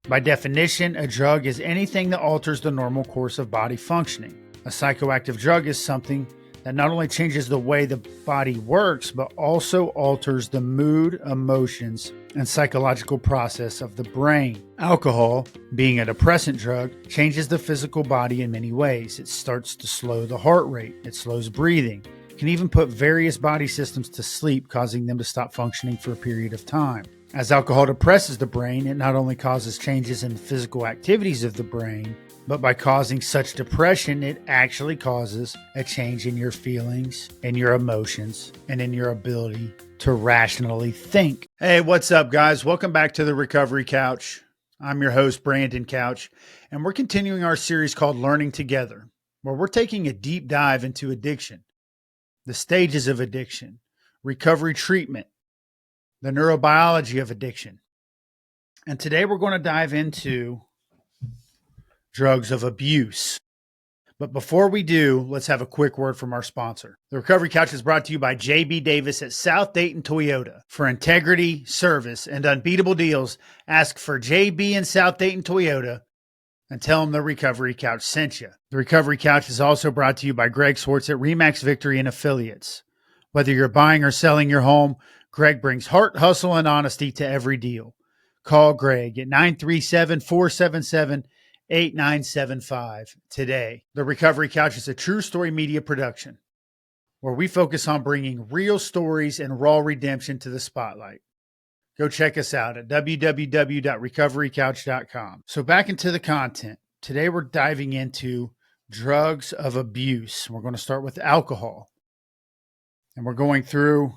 By definition, a drug is anything that alters the normal course of body functioning. A psychoactive drug is something that not only changes the way the body works, but also alters the mood, emotions, and psychological process of the brain. Alcohol, being a depressant drug, changes the physical body in many ways. It starts to slow the heart rate, it slows breathing. It can even put various body systems to sleep, causing them to stop functioning for a period of time. As alcohol depresses the brain, it not only causes changes in the physical activities of the brain, but by causing such depression, it actually causes a change in your feelings, in your emotions, and in your ability to rationally think. Hey, what's up, guys? Welcome back to the Recovery Couch. I'm your host, Brandon Couch, and we're continuing our series called Learning Together, where we're taking a deep dive into addiction, the stages of addiction, recovery treatment, the neurobiology of addiction. And today we're going to dive into drugs of abuse. But before we do, let's have a quick word from our sponsor. The Recovery Couch is brought to you by JB Davis at South Dayton Toyota. For integrity, service, and unbeatable deals, ask for JB in South Dayton Toyota and tell them the Recovery Couch sent you. The Recovery Couch is also brought to you by Greg Swartz at Remax Victory and Affiliates. Whether you're buying or selling your home, Greg brings heart, hustle, and honesty to every deal. Call Greg at 937-477-8975 today. The Recovery Couch is a true story media production where we focus on bringing real stories and raw redemption to the spotlight. Go check us out at www.recoverycouch.com. So back into the content. Today we're diving into drugs of abuse. We're going to start with alcohol. And we're going through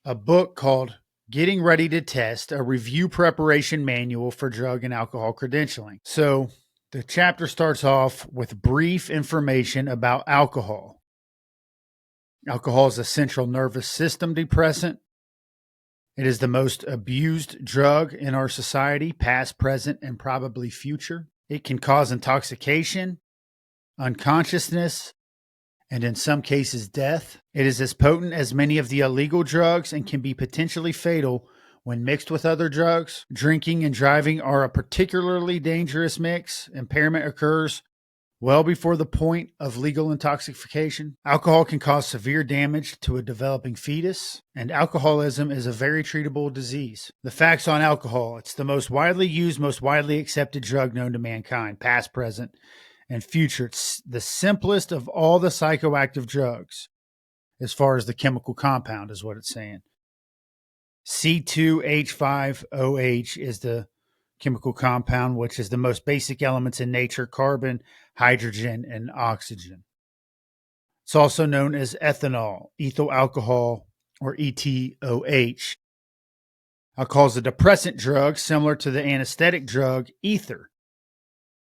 a book called Getting Ready to Test, a review preparation manual for drug and alcohol credentialing. So the chapter starts off with brief information about alcohol. Alcohol is a central nervous system depressant. It is the most abused drug in our society, past, present, and probably future. It can cause intoxication, unconsciousness, and in some cases, death. It is as potent as many of the illegal drugs and can be potentially fatal when mixed with other drugs. Drinking and driving are a particularly dangerous mix. Impairment occurs well before the point of legal intoxication. Alcohol can cause severe damage to a developing fetus, and alcoholism is a very treatable disease. The facts on alcohol: it's the most widely used, most widely accepted drug known to mankind, past, present, and future. It's the simplest of all the psychoactive drugs as far as the chemical compound is what it's saying. C2H5OH is the chemical compound, which is the most basic elements in nature: carbon, hydrogen, and oxygen. It's also known as ethanol, ethyl alcohol, or ETOH. Alcohol is a depressant drug similar to the anesthetic drug ether.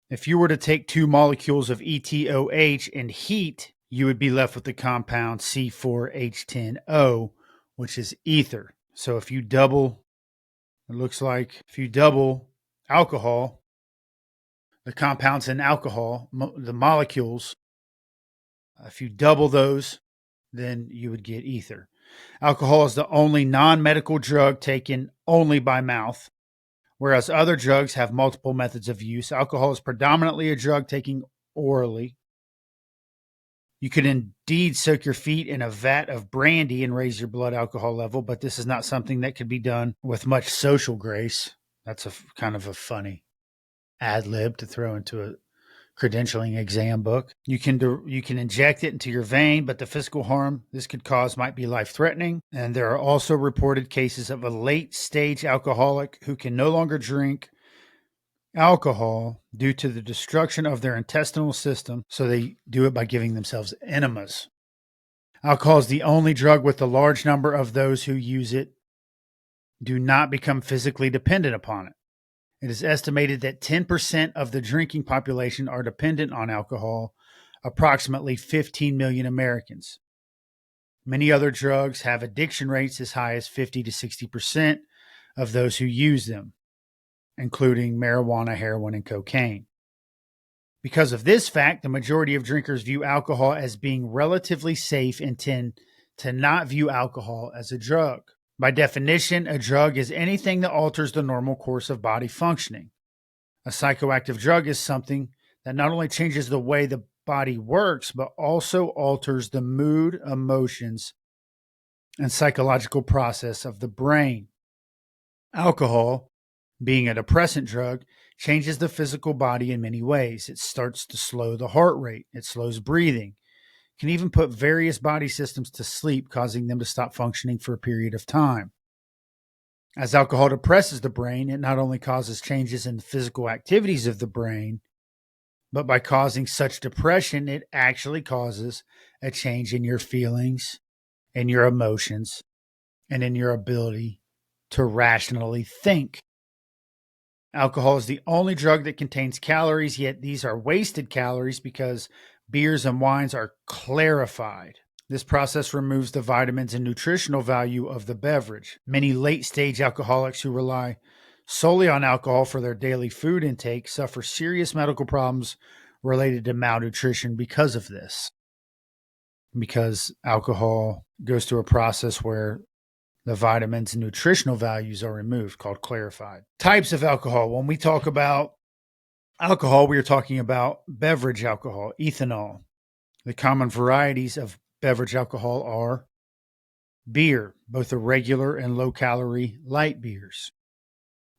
If you were to take two molecules of ETOH and heat, you would be left with the compound C4H10O, which is ether. So if you double alcohol, the compounds in alcohol, the molecules, if you double those, then you would get ether. Alcohol is the only non-medical drug taken only by mouth. Whereas other drugs have multiple methods of use, alcohol is predominantly a drug taken orally. You could indeed soak your feet in a vat of brandy and raise your blood alcohol level, but this is not something that could be done with much social grace. That's a kind of a funny ad lib to throw into a credentialing exam book. You can inject it into your vein, but the physical harm this could cause might be life-threatening. And there are also reported cases of a late-stage alcoholic who can no longer drink alcohol due to the destruction of their intestinal system, so they do it by giving themselves enemas. Alcohol is the only drug with a large number of those who use it do not become physically dependent upon it. It is estimated that 10% of the drinking population are dependent on alcohol, approximately 15 million Americans. Many other drugs have addiction rates as high as 50 to 60% of those who use them, including marijuana, heroin, and cocaine. Because of this fact, the majority of drinkers view alcohol as being relatively safe and tend to not view alcohol as a drug. By definition, a drug is anything that alters the normal course of body functioning. A psychoactive drug is something that not only changes the way the body works, but also alters the mood, emotions, and psychological process of the brain. Alcohol, being a depressant drug, changes the physical body in many ways. It starts to slow the heart rate, it slows breathing, can even put various body systems to sleep, causing them to stop functioning for a period of time. As alcohol depresses the brain, it not only causes changes in the physical activities of the brain, but by causing such depression, it actually causes a change in your feelings, in your emotions, and in your ability to rationally think. Alcohol is the only drug that contains calories, yet these are wasted calories because beers and wines are clarified. This process removes the vitamins and nutritional value of the beverage. Many late-stage alcoholics who rely solely on alcohol for their daily food intake suffer serious medical problems related to malnutrition because of this. Because alcohol goes through a process where the vitamins and nutritional values are removed, called clarified. Types of alcohol. When we talk about alcohol, we are talking about beverage alcohol, ethanol. The common varieties of beverage alcohol are beer, both the regular and low-calorie light beers,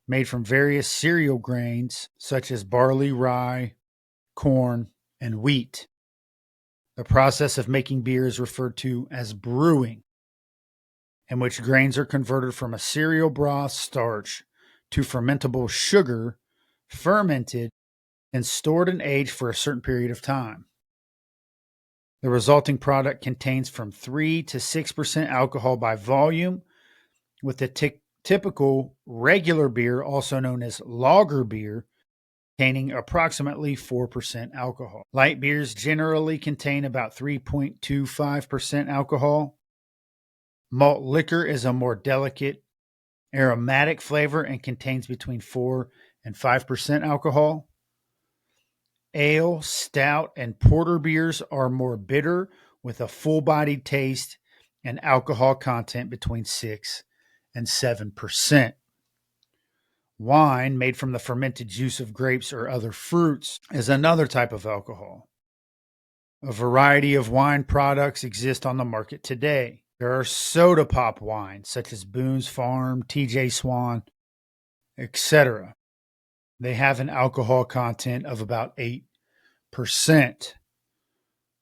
made from various cereal grains such as barley, rye, corn, and wheat. The process of making beer is referred to as brewing, in which grains are converted from a cereal broth starch to fermentable sugar, fermented, and stored and aged for a certain period of time. The resulting product contains from 3 to 6% alcohol by volume, with the typical regular beer, also known as lager beer, containing approximately 4% alcohol. Light beers generally contain about 3.25% alcohol. Malt liquor is a more delicate, aromatic flavor and contains between 4 and 5% alcohol. Ale, stout, and porter beers are more bitter with a full-bodied taste and alcohol content between 6 and 7%. Wine, made from the fermented juice of grapes or other fruits, is another type of alcohol. A variety of wine products exist on the market today. There are soda pop wines such as Boone's Farm, TJ Swan, etc. They have an alcohol content of about 8%.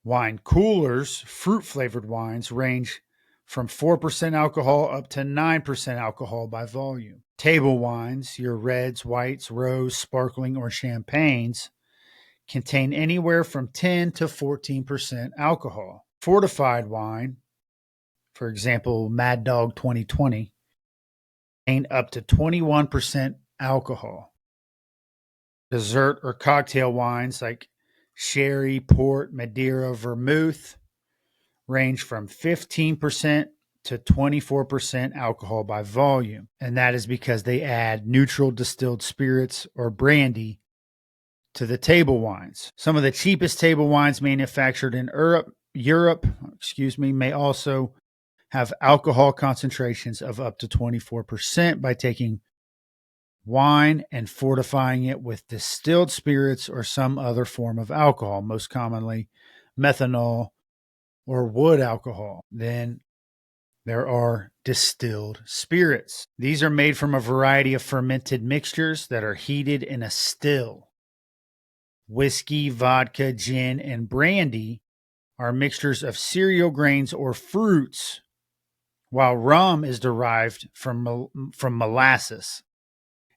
Wine coolers, fruit-flavored wines, range from 4% alcohol up to 9% alcohol by volume. Table wines, your reds, whites, rose, sparkling, or champagnes, contain anywhere from 10 to 14% alcohol. Fortified wine, for example, Mad Dog 2020, contain up to 21% alcohol. Dessert or cocktail wines like sherry, port, Madeira, vermouth range from 15% to 24% alcohol by volume. And that is because they add neutral distilled spirits or brandy to the table wines. Some of the cheapest table wines manufactured in Europe, may also have alcohol concentrations of up to 24% by taking wine and fortifying it with distilled spirits or some other form of alcohol, most commonly methanol or wood alcohol. Then there are distilled spirits. These are made from a variety of fermented mixtures that are heated in a still. Whiskey, vodka, gin, and brandy are mixtures of cereal grains or fruits, while rum is derived from molasses,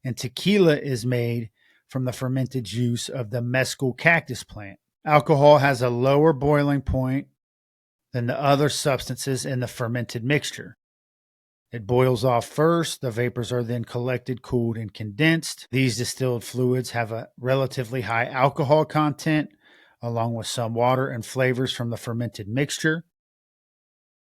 and tequila is made from the fermented juice of the mescal cactus plant. Alcohol has a lower boiling point than the other substances in the fermented mixture. It boils off first, the vapors are then collected, cooled, and condensed. These distilled fluids have a relatively high alcohol content, along with some water and flavors from the fermented mixture.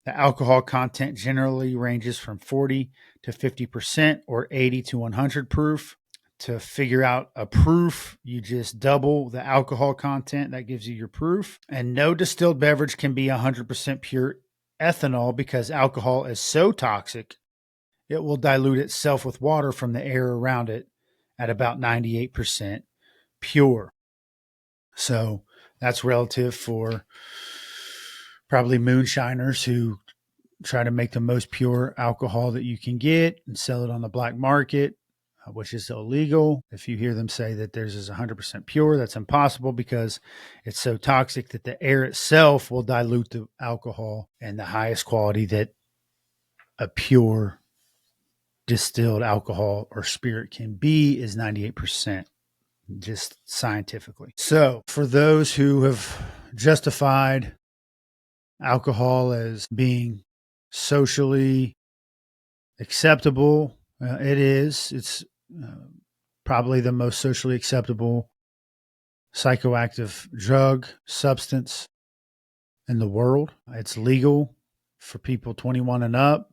The alcohol content generally ranges from 40 to 50% or 80 to 100 proof. To figure out a proof, you just double the alcohol content. That gives you your proof. And no distilled beverage can be 100% pure ethanol because alcohol is so toxic, it will dilute itself with water from the air around it at about 98% pure. So that's relative for probably moonshiners who try to make the most pure alcohol that you can get and sell it on the black market, which is illegal. If you hear them say that theirs is 100% pure, that's impossible because it's so toxic that the air itself will dilute the alcohol, and the highest quality that a pure distilled alcohol or spirit can be is 98%, just scientifically. So for those who have justified alcohol as being socially acceptable, it is. It's probably the most socially acceptable psychoactive drug substance in the world. It's legal for people 21 and up.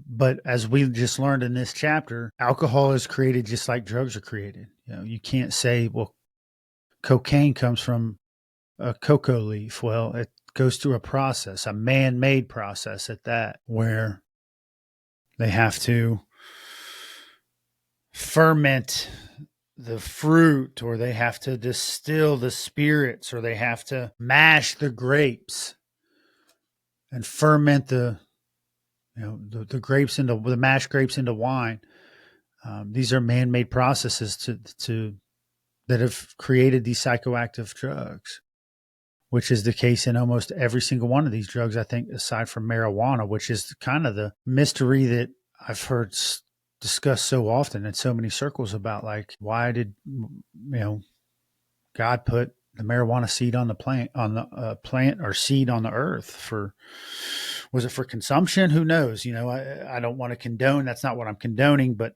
But as we just learned in this chapter, alcohol is created just like drugs are created. You can't say, well, cocaine comes from a cocoa leaf. Well, it goes through a process, a man-made process at that, where they have to ferment the fruit, or they have to distill the spirits, or they have to mash the grapes and ferment the grapes into the mashed grapes into wine. These are man-made processes that have created these psychoactive drugs, which is the case in almost every single one of these drugs, I think, aside from marijuana, which is kind of the mystery that I've heard discussed so often in so many circles about, like, why did God put the marijuana seed on the plant, or seed on the earth? Was it for consumption? Who knows? I don't want to condone. That's not what I'm condoning, but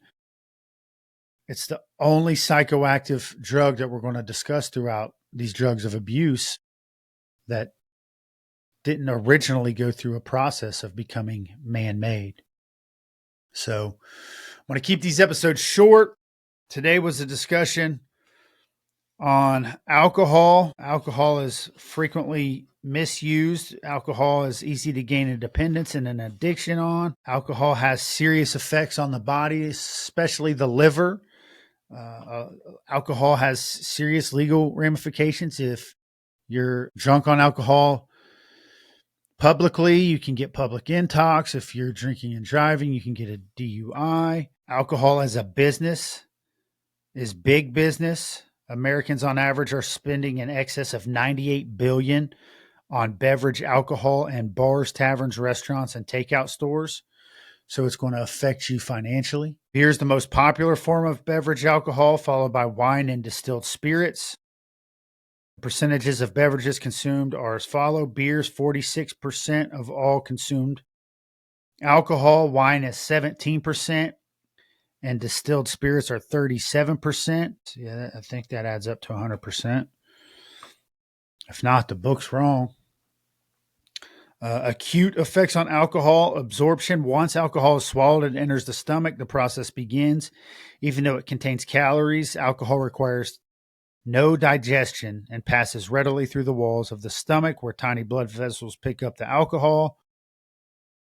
it's the only psychoactive drug that we're going to discuss throughout these drugs of abuse that didn't originally go through a process of becoming man-made. So I want to keep these episodes short. Today was a discussion on alcohol. Alcohol is frequently misused. Alcohol is easy to gain a dependence and an addiction on. Alcohol has serious effects on the body, especially the liver. Alcohol has serious legal ramifications. If you're drunk on alcohol publicly, you can get public intox. If you're drinking and driving, you can get a DUI. Alcohol as a business is big business. Americans on average are spending in excess of $98 billion on beverage alcohol and bars, taverns, restaurants, and takeout stores. So it's going to affect you financially. Beer is the most popular form of beverage alcohol, followed by wine and distilled spirits. Percentages of beverages consumed are as follow. Beer is 46% of all consumed alcohol. Wine is 17%. And distilled spirits are 37%. Yeah, I think that adds up to 100%. If not, the book's wrong. Acute effects on alcohol absorption. Once alcohol is swallowed and enters the stomach, the process begins. Even though it contains calories, alcohol requires no digestion and passes readily through the walls of the stomach, where tiny blood vessels pick up the alcohol.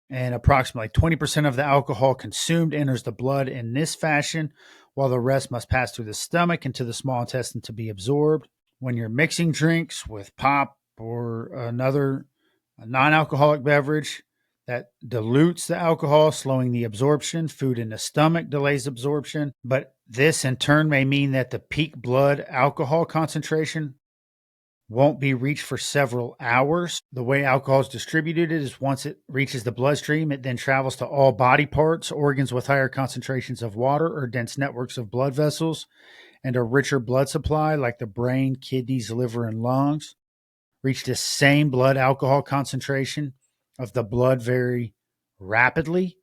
And approximately 20% of the alcohol consumed enters the blood in this fashion, while the rest must pass through the stomach into the small intestine to be absorbed. When you're mixing drinks with pop or another non-alcoholic beverage, that dilutes the alcohol, slowing the absorption. Food in the stomach delays absorption, but this in turn may mean that the peak blood alcohol concentration won't be reached for several hours. The way alcohol is distributed is once it reaches the bloodstream, it then travels to all body parts. Organs with higher concentrations of water or dense networks of blood vessels and a richer blood supply, like the brain, kidneys, liver, and lungs, reach the same blood alcohol concentration of the blood very rapidly.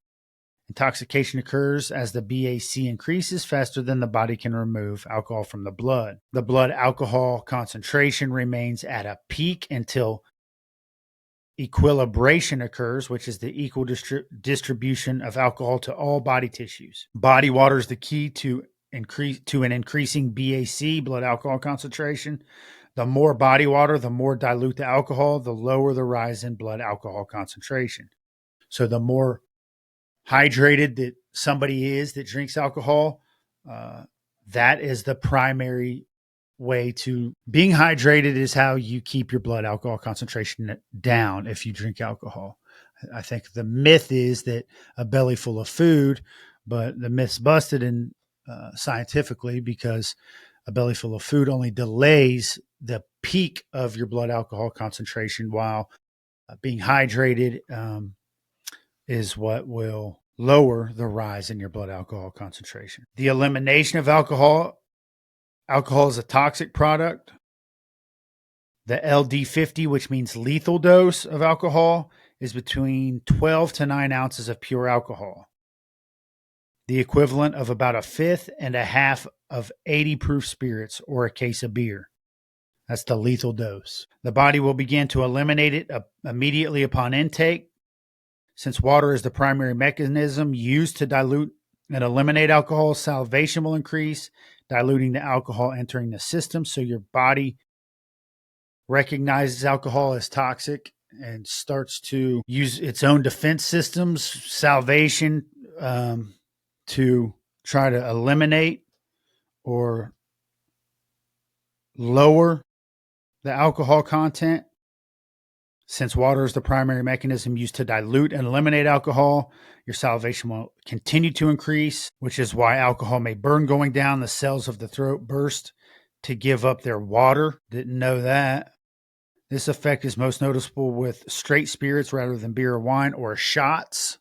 Intoxication occurs as the BAC increases faster than the body can remove alcohol from the blood. The blood alcohol concentration remains at a peak until equilibration occurs, which is the equal distribution of alcohol to all body tissues. Body water is the key to an increasing BAC, blood alcohol concentration. The more body water, the more dilute the alcohol, the lower the rise in blood alcohol concentration. So the more hydrated that somebody is that drinks alcohol, that is the primary way to being hydrated is how you keep your blood alcohol concentration down if you drink alcohol. I think the myth is that a belly full of food, but the myth's busted in scientifically because a belly full of food only delays the peak of your blood alcohol concentration, while being hydrated is what will lower the rise in your blood alcohol concentration. The elimination of alcohol. Alcohol is a toxic product. The LD50, which means lethal dose of alcohol, is between 12 to 9 ounces of pure alcohol, the equivalent of about a fifth and a half of 80 proof spirits or a case of beer. That's the lethal dose. The body will begin to eliminate it immediately upon intake. Since water is the primary mechanism used to dilute and eliminate alcohol, salivation will increase, diluting the alcohol entering the system. So your body recognizes alcohol as toxic and starts to use its own defense systems, salivation, to try to eliminate or lower the alcohol content. Since water is the primary mechanism used to dilute and eliminate alcohol, your salivation will continue to increase, which is why alcohol may burn going down. The cells of the throat burst to give up their water. Didn't know that. This effect is most noticeable with straight spirits rather than beer or wine, or shots.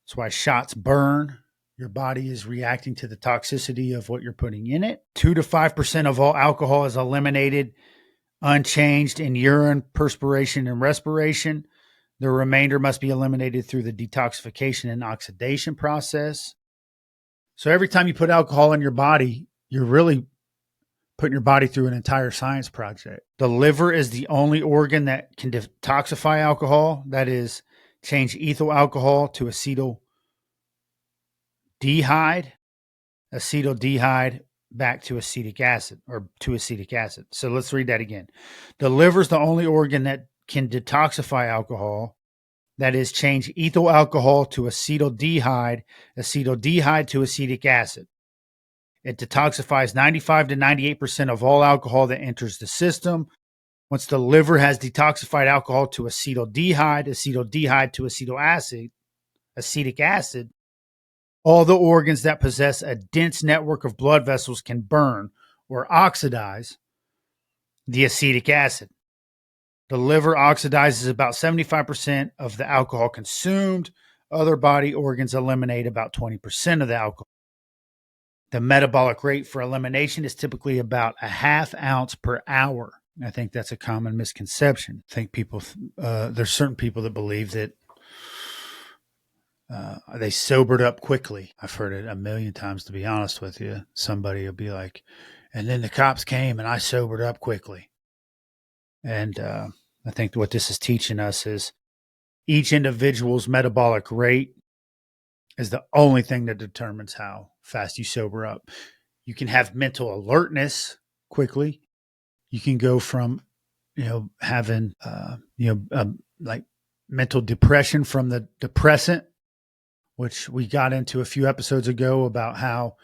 That's why shots burn. Your body is reacting to the toxicity of what you're putting in it. 2 to 5% of all alcohol is eliminated unchanged in urine, perspiration, and respiration. The remainder must be eliminated through the detoxification and oxidation process. So every time you put alcohol in your body, you're really putting your body through an entire science project. The liver is the only organ that can detoxify alcohol. That is, change ethyl alcohol to acetyldehyde, acetaldehyde back to acetic acid, or to acetic acid. So let's read that again. The liver is the only organ that can detoxify alcohol. That is, change ethyl alcohol to acetaldehyde, acetaldehyde to acetic acid. It detoxifies 95 to 98% of all alcohol that enters the system. Once the liver has detoxified alcohol to acetaldehyde, acetaldehyde to acetic acid, all the organs that possess a dense network of blood vessels can burn or oxidize the acetic acid. The liver oxidizes about 75% of the alcohol consumed. Other body organs eliminate about 20% of the alcohol. The metabolic rate for elimination is typically about a half ounce per hour. I think that's a common misconception. I think there's certain people that believe that they sobered up quickly. I've heard it a million times, to be honest with you. Somebody will be like, and then the cops came and I sobered up quickly. And I think what this is teaching us is each individual's metabolic rate is the only thing that determines how fast you sober up. You can have mental alertness quickly. You can go from, having, like mental depression from the depressant, which we got into a few episodes ago about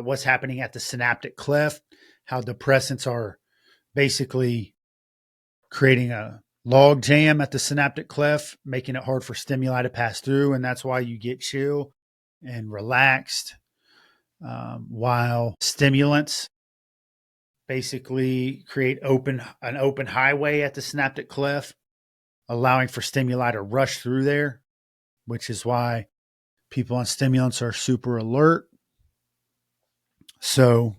what's happening at the synaptic cleft, how depressants are basically creating a log jam at the synaptic cleft, making it hard for stimuli to pass through. And that's why you get chill and relaxed, while stimulants basically create an open highway at the synaptic cleft, allowing for stimuli to rush through there, which is why people on stimulants are super alert. So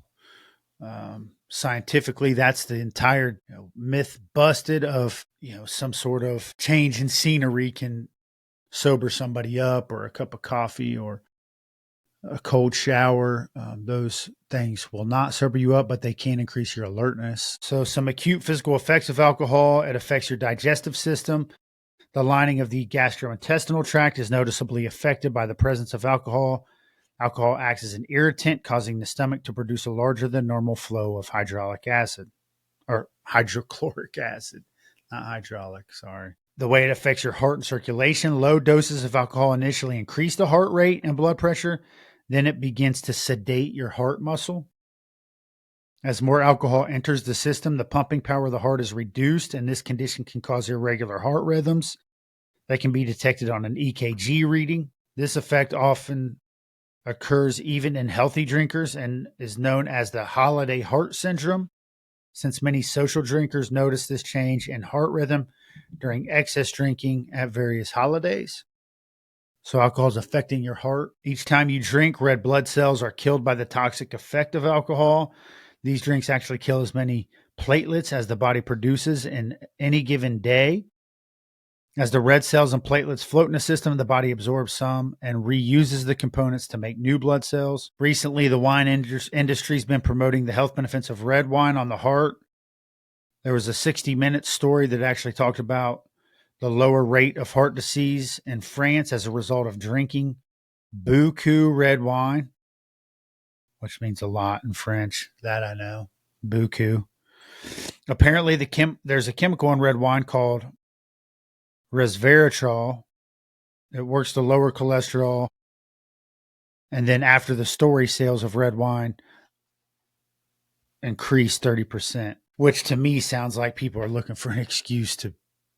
scientifically, that's the entire myth busted of some sort of change in scenery can sober somebody up, or a cup of coffee or a cold shower. Those things will not sober you up, but they can increase your alertness. So some acute physical effects of alcohol: it affects your digestive system. The lining of the gastrointestinal tract is noticeably affected by the presence of alcohol. Alcohol acts as an irritant, causing the stomach to produce a larger than normal flow of hydraulic acid, or hydrochloric acid, not hydraulic, sorry. The way it affects your heart and circulation: low doses of alcohol initially increase the heart rate and blood pressure. Then it begins to sedate your heart muscle. As more alcohol enters the system, the pumping power of the heart is reduced, and this condition can cause irregular heart rhythms that can be detected on an EKG reading. This effect often occurs even in healthy drinkers and is known as the holiday heart syndrome, since many social drinkers notice this change in heart rhythm during excess drinking at various holidays. So alcohol is affecting your heart. Each time you drink, red blood cells are killed by the toxic effect of alcohol. These drinks actually kill as many platelets as the body produces in any given day. As the red cells and platelets float in the system, the body absorbs some and reuses the components to make new blood cells. Recently, the wine industry has been promoting the health benefits of red wine on the heart. There was a 60-minute story that actually talked about the lower rate of heart disease in France as a result of drinking beaucoup red wine, which means a lot in French. That I know. Beaucoup. Apparently, there's a chemical in red wine called resveratrol. It works to lower cholesterol. And then after the story, sales of red wine increased 30%, which to me sounds like people are looking for an excuse to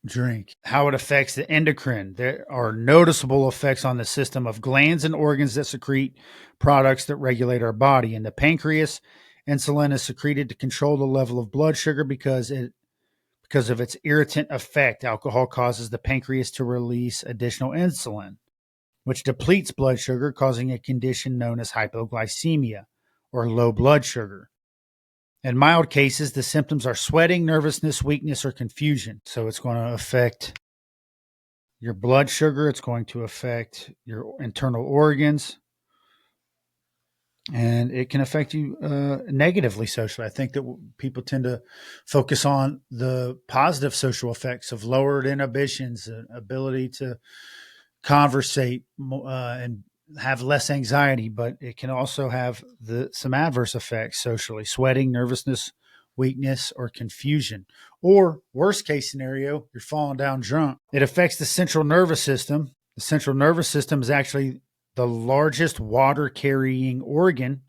drink. How it affects the endocrine. There are noticeable effects on the system of glands and organs that secrete products that regulate our body. In the pancreas, insulin is secreted to control the level of blood sugar because of its irritant effect. Alcohol causes the pancreas to release additional insulin, which depletes blood sugar, causing a condition known as hypoglycemia, or low blood sugar. In mild cases, the symptoms are sweating, nervousness, weakness, or confusion. So it's going to affect your blood sugar. It's going to affect your internal organs. And it can affect you negatively socially. I think that people tend to focus on the positive social effects of lowered inhibitions, ability to conversate and have less anxiety, but it can also have some adverse effects socially: sweating, nervousness, weakness, or confusion. Or worst case scenario, you're falling down drunk. It affects the central nervous system. The central nervous system is actually the largest water carrying organ,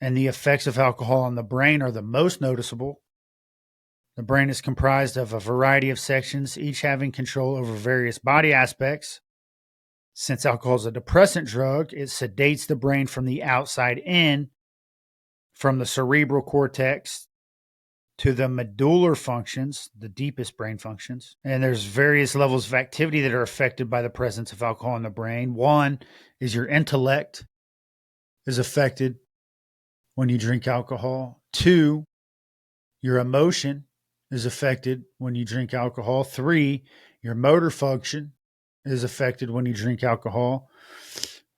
and the effects of alcohol on the brain are the most noticeable. The brain is comprised of a variety of sections, each having control over various body aspects. Since alcohol is a depressant drug, it sedates the brain from the outside in, from the cerebral cortex to the medullary functions, the deepest brain functions. And there's various levels of activity that are affected by the presence of alcohol in the brain. One is your intellect is affected when you drink alcohol. Two, your emotion is affected when you drink alcohol. Three, your motor function is affected when you drink alcohol.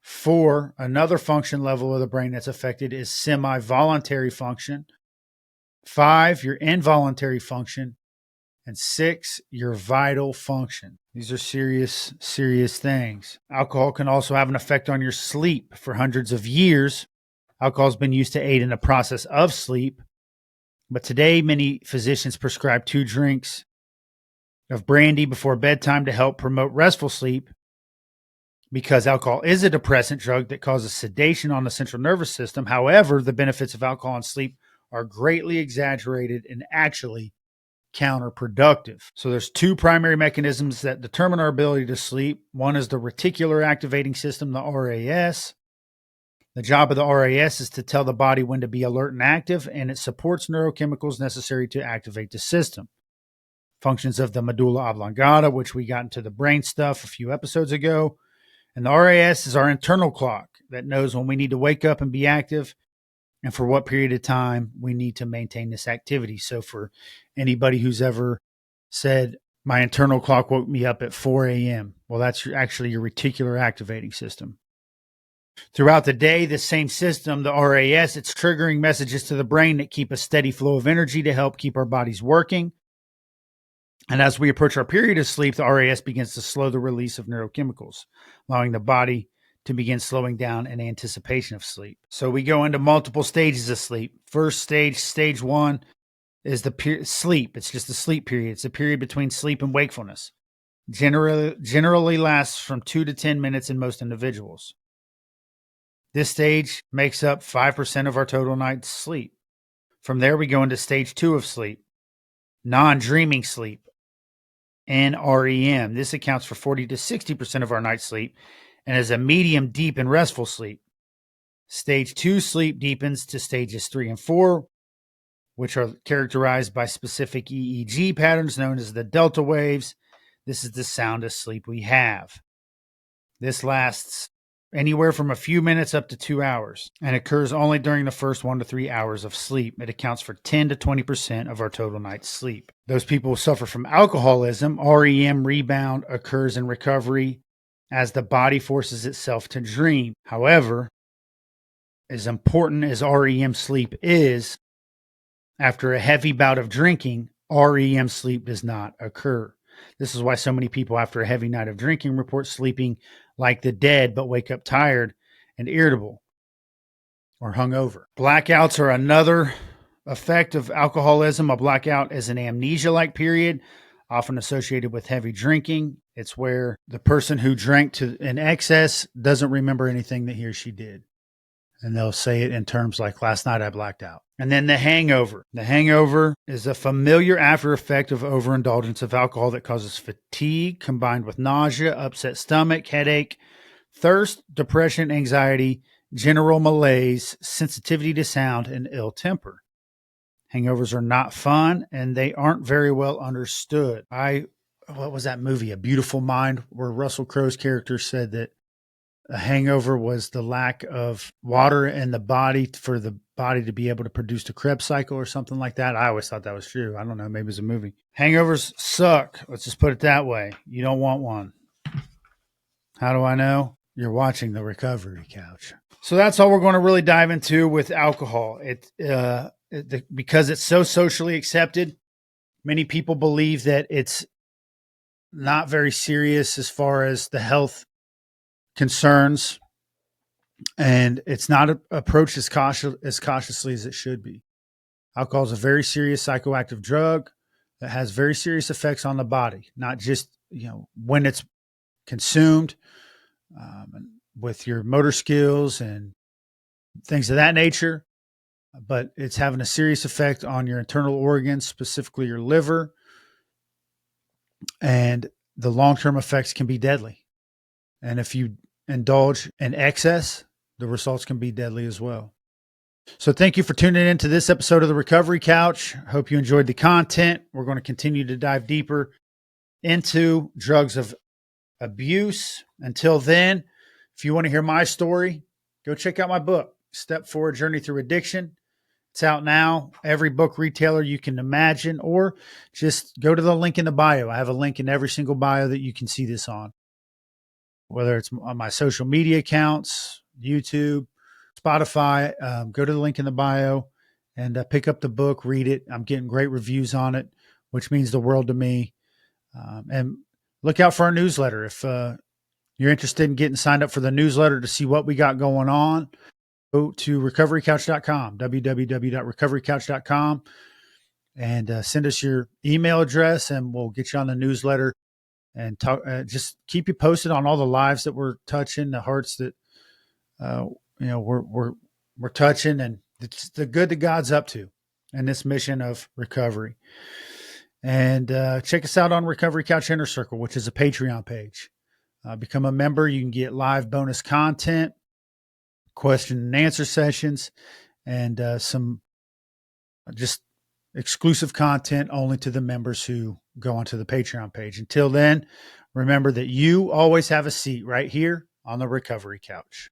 Four, another function level of the brain that's affected is semi-voluntary function. Five, your involuntary function. And six, your vital function. These are serious, serious things. Alcohol can also have an effect on your sleep. For hundreds of years, alcohol has been used to aid in the process of sleep. But today, many physicians prescribe 2 drinks of brandy before bedtime to help promote restful sleep, because alcohol is a depressant drug that causes sedation on the central nervous system. However, the benefits of alcohol on sleep are greatly exaggerated and actually counterproductive. So there's 2 primary mechanisms that determine our ability to sleep. One is the reticular activating system, the RAS. The job of the RAS is to tell the body when to be alert and active, and it supports neurochemicals necessary to activate the system. Functions of the medulla oblongata, which we got into the brain stuff a few episodes ago. And the RAS is our internal clock that knows when we need to wake up and be active and for what period of time we need to maintain this activity. So for anybody who's ever said, my internal clock woke me up at 4 a.m., well, that's actually your reticular activating system. Throughout the day, the same system, the RAS, it's triggering messages to the brain that keep a steady flow of energy to help keep our bodies working. And as we approach our period of sleep, the RAS begins to slow the release of neurochemicals, allowing the body to begin slowing down in anticipation of sleep. So we go into multiple stages of sleep. First stage, stage one, is the sleep. It's just the sleep period. It's a period between sleep and wakefulness. Generally lasts from 2 to 10 minutes in most individuals. This stage makes up 5% of our total night's sleep. From there, we go into stage 2 of sleep, non-dreaming sleep, NREM. This accounts for 40 to 60% of our night's sleep and is a medium, deep, and restful sleep. Stage 2 sleep deepens to stages 3 and 4, which are characterized by specific EEG patterns known as the delta waves. This is the soundest sleep we have. This lasts anywhere from a few minutes up to 2 hours and occurs only during the first 1 to 3 hours of sleep. It accounts for 10 to 20% of our total night's sleep. Those people who suffer from alcoholism, REM rebound occurs in recovery as the body forces itself to dream. However, as important as REM sleep is, after a heavy bout of drinking, REM sleep does not occur. This is why so many people after a heavy night of drinking report sleeping like the dead, but wake up tired and irritable or hungover. Blackouts are another effect of alcoholism. A blackout is an amnesia-like period, often associated with heavy drinking. It's where the person who drank in excess doesn't remember anything that he or she did. And they'll say it in terms like, last night I blacked out. And then the hangover. The hangover is a familiar after effect of overindulgence of alcohol that causes fatigue combined with nausea, upset stomach, headache, thirst, depression, anxiety, general malaise, sensitivity to sound, and ill temper. Hangovers are not fun and they aren't very well understood. What was that movie, A Beautiful Mind, where Russell Crowe's character said that a hangover was the lack of water in the body for the body to be able to produce the Krebs cycle or something like that. I always thought that was true. I don't know. Maybe it's a movie. Hangovers suck. Let's just put it that way. You don't want one. How do I know? You're watching The Recovery Couch. So that's all we're going to really dive into with alcohol. Because it's so socially accepted, many people believe that it's not very serious as far as the health concerns, and it's not approached as cautiously as it should be. Alcohol is a very serious psychoactive drug that has very serious effects on the body, not just when it's consumed, with your motor skills and things of that nature, but it's having a serious effect on your internal organs, specifically your liver, and the long-term effects can be deadly. And if you indulge in excess, the results can be deadly as well. So thank you for tuning in to this episode of The Recovery Couch. Hope you enjoyed the content. We're going to continue to dive deeper into drugs of abuse. Until then, if you want to hear my story, go check out my book, Step Forward Journey Through Addiction. It's out now, every book retailer you can imagine, or just go to the link in the bio. I have a link in every single bio that you can see this on. Whether it's on my social media accounts, YouTube, Spotify, go to the link in the bio and pick up the book, read it. I'm getting great reviews on it, which means the world to me. And look out for our newsletter. If you're interested in getting signed up for the newsletter to see what we got going on, go to recoverycouch.com, www.recoverycouch.com, and send us your email address and we'll get you on the newsletter. And just keep you posted on all the lives that we're touching, the hearts that we're touching, and it's the good that God's up to in this mission of recovery. And check us out on Recovery Couch Inner Circle, which is a Patreon page. Become a member. You can get live bonus content, question and answer sessions, and some just exclusive content only to the members who go onto the Patreon page. Until then, remember that you always have a seat right here on the Recovery Couch.